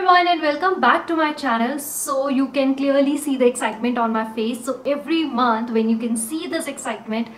everyone and welcome back to my channel. So you can clearly see the excitement on my face. So every month when you can see this excitement,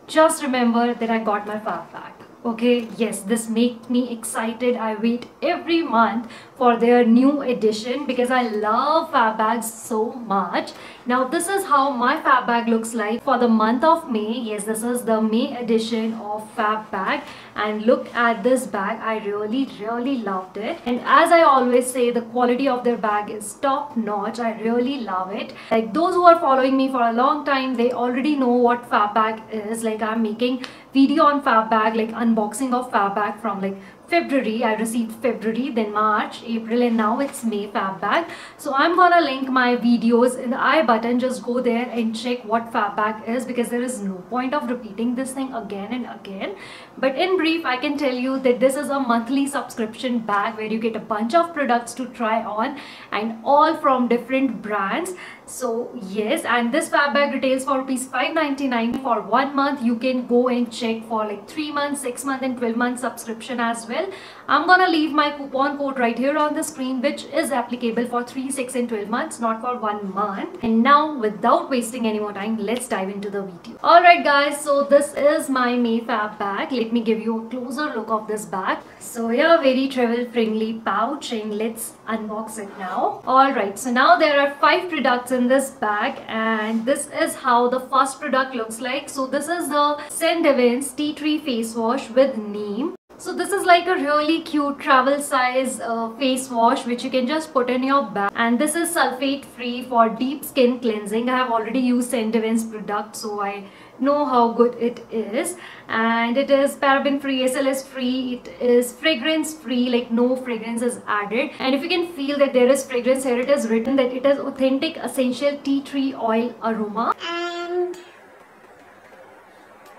just remember that I got my fab bag. Okay, yes, this makes me excited. I wait every month for their new edition because I love fab bags so much. Now this is how my fab bag looks like for the month of May. Yes, this is the May edition of fab bag, and look at this bag. I really loved it, and as I always say, the quality of their bag is top notch. I really love it. Like those who are following me for a long time, they already know what fab bag is. Like I'm making video on fab bag, like unboxing of fab bag from like February. I received February, then March, April, and now it's May fab bag. So I'm gonna link my videos in the I button. Just go there and check what fab bag is because there is no point of repeating this thing again and again. But in brief, I can tell you that this is a monthly subscription bag where you get a bunch of products to try on, and all from different brands. So yes, and this fab bag retails for rupees 599 for 1 month. You can go and check for like 3 months, 6 month and 12 month subscription as well. I'm gonna leave my coupon code right here on the screen, which is applicable for 3, 6 and 12 months, not for 1 month. And now without wasting any more time, let's dive into the video. Alright guys, so this is my May fab bag. Let me give you a closer look of this bag. So yeah, very travel friendly pouch, and let's unbox it now. Alright, so now there are 5 products in this bag, and this is how the first product looks like. So this is the St. Evans Tea Tree Face Wash with Neem. So this is like a really cute travel size face wash which you can just put in your bag, and this is sulfate free for deep skin cleansing. I have already used St. Evans product, so I know how good it is, and it is paraben free, SLS free, it is fragrance free, like no fragrance is added. And if you can feel that there is fragrance here, it is written that it is authentic essential tea tree oil aroma, and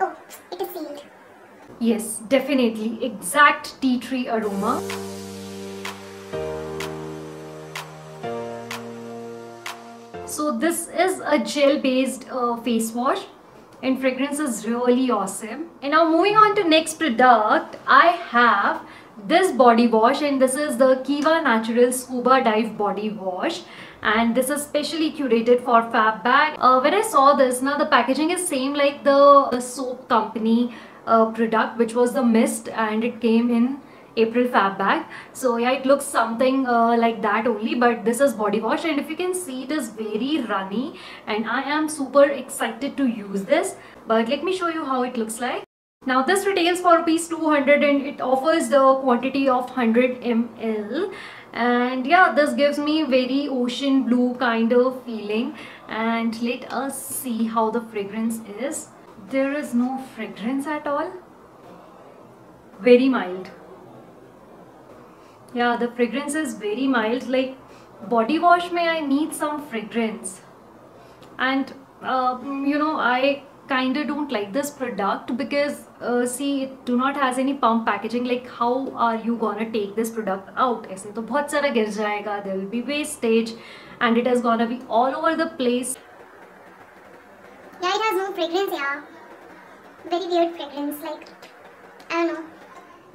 oh, it is sealed. Yes, definitely exact tea tree aroma. So this is a gel based face wash, and fragrance is really awesome. And now moving on to next product, I have this body wash, and this is the Kiva Natural Scuba Dive Body Wash, and this is specially curated for fab bag. When I saw this, now the packaging is same like the soap company product, which was the mist, and it came in April fab bag. So yeah, it looks something like that only, but this is body wash, and if you can see, it is very runny, and I am super excited to use this. But let me show you how it looks like. Now this retails for rupees 200, and it offers the quantity of 100 ml, and yeah, this gives me very ocean blue kind of feeling. And let us see how the fragrance is. There is no fragrance at all. Very mild. Yeah, the fragrance is very mild. Like body wash may I need some fragrance, and you know, I kinda don't like this product because see, it do not has any pump packaging. Like how are you gonna take this product out? ऐसे तो बहुत सारा गिर जाएगा. There will be wastage, and it is gonna be all over the place. Yeah, it has no fragrance, yeah. Very weird fragrance, like, I don't know.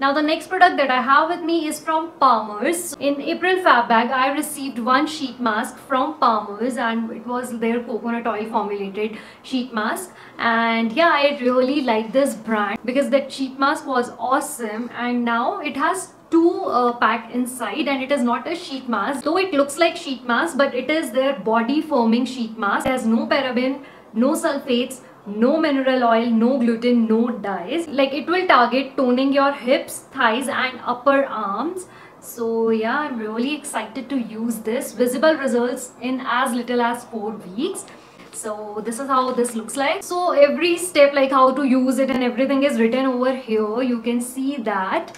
Now the next product that I have with me is from Palmer's. In April fab bag, I received one sheet mask from Palmer's, and it was their coconut oil formulated sheet mask. And yeah, I really like this brand because that sheet mask was awesome, and now it has 2 pack inside, and it is not a sheet mask, though it looks like sheet mask, but it is their body firming sheet mask. It has no paraben, no sulfates, no mineral oil, no gluten, no dyes. Like it will target toning your hips, thighs and upper arms. So yeah, I'm really excited to use this. Visible results in as little as 4 weeks. So this is how this looks like. So every step, like how to use it and everything, is written over here. You can see that.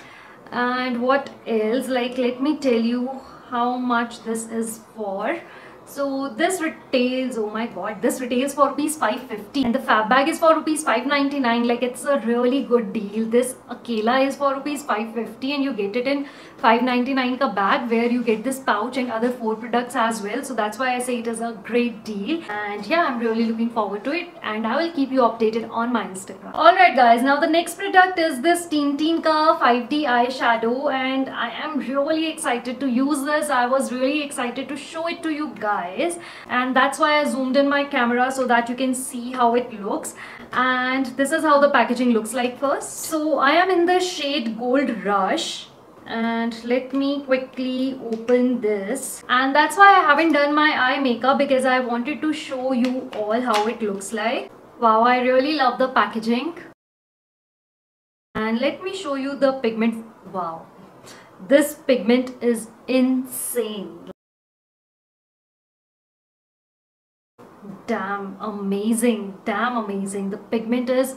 And what else, like let me tell you how much this is for. So this retails, oh my god, this retails for rupees 550 and the fab bag is for rupees 599. Like, it's a really good deal. This Akela is for rupees 550 and you get it in 599 ka bag, where you get this pouch and other 4 products as well. So that's why I say it is a great deal, and yeah, I'm really looking forward to it, and I will keep you updated on my Instagram. Alright guys, now the next product is this Tintin ka 5D eyeshadow, and I am really excited to use this. I was really excited to show it to you guys, and that's why I zoomed in my camera so that you can see how it looks. And this is how the packaging looks like first. So I am in the shade Gold Rush, and let me quickly open this, and that's why I haven't done my eye makeup, because I wanted to show you all how it looks like. Wow, I really love the packaging. And let me show you the pigment. Wow, this pigment is insane. Damn amazing, damn amazing. The pigment is,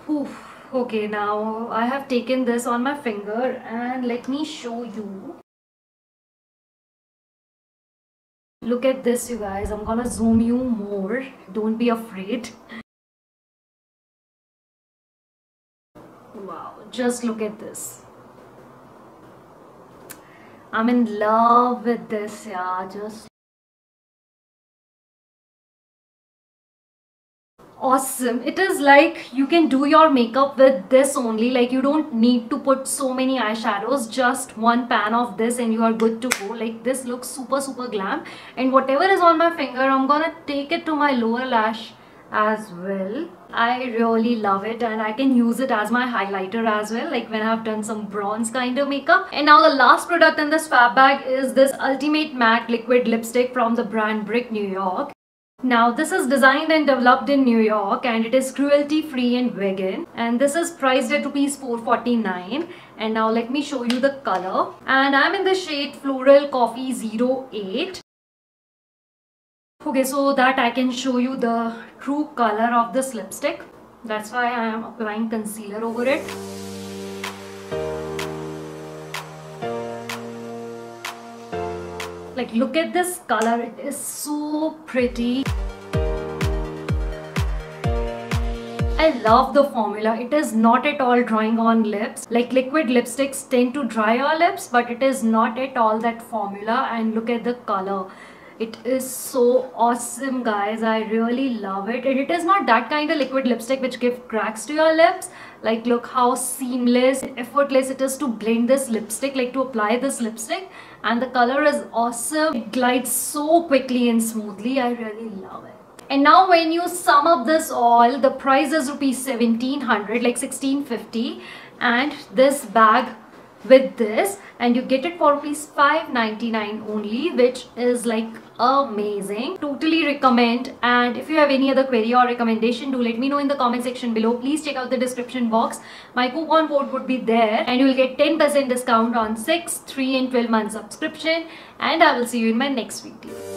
whew. Okay, now I have taken this on my finger, and let me show you. Look at this, you guys. I'm gonna zoom you more. Don't be afraid. Wow, just look at this. I'm in love with this, yeah. Just awesome. It is like you can do your makeup with this only. Like, you don't need to put so many eyeshadows, just one pan of this and you are good to go. Like, this looks super glam, and whatever is on my finger, I'm gonna take it to my lower lash as well. I really love it, and I can use it as my highlighter as well, like when I've done some bronze kind of makeup. And now the last product in this fab bag is this Ultimate Matte Liquid Lipstick from the brand Brick New York. Now this is designed and developed in New York, and it is cruelty free and vegan, and this is priced at rupees 449. And now let me show you the color, and I'm in the shade Floral Coffee 08. Okay, so that I can show you the true color of this lipstick. That's why I am applying concealer over it. Like, look at this color, it is so pretty. I love the formula. It is not at all drying on lips. Like, liquid lipsticks tend to dry your lips, but it is not at all that formula. And look at the color. It is so awesome, guys. I really love it. And it is not that kind of liquid lipstick which gives cracks to your lips. Like, look how seamless, effortless it is to blend this lipstick, like to apply this lipstick. And the color is awesome. It glides so quickly and smoothly. I really love it. And now when you sum up this all, the price is rupees 1700, like 1650. And this bag with this, and you get it for rupees 599 only, which is like amazing. Totally recommend. And if you have any other query or recommendation, do let me know in the comment section below. Please check out the description box. My coupon code would be there, and you will get 10% discount on 6, 3 and 12 month subscription. And I will see you in my next video.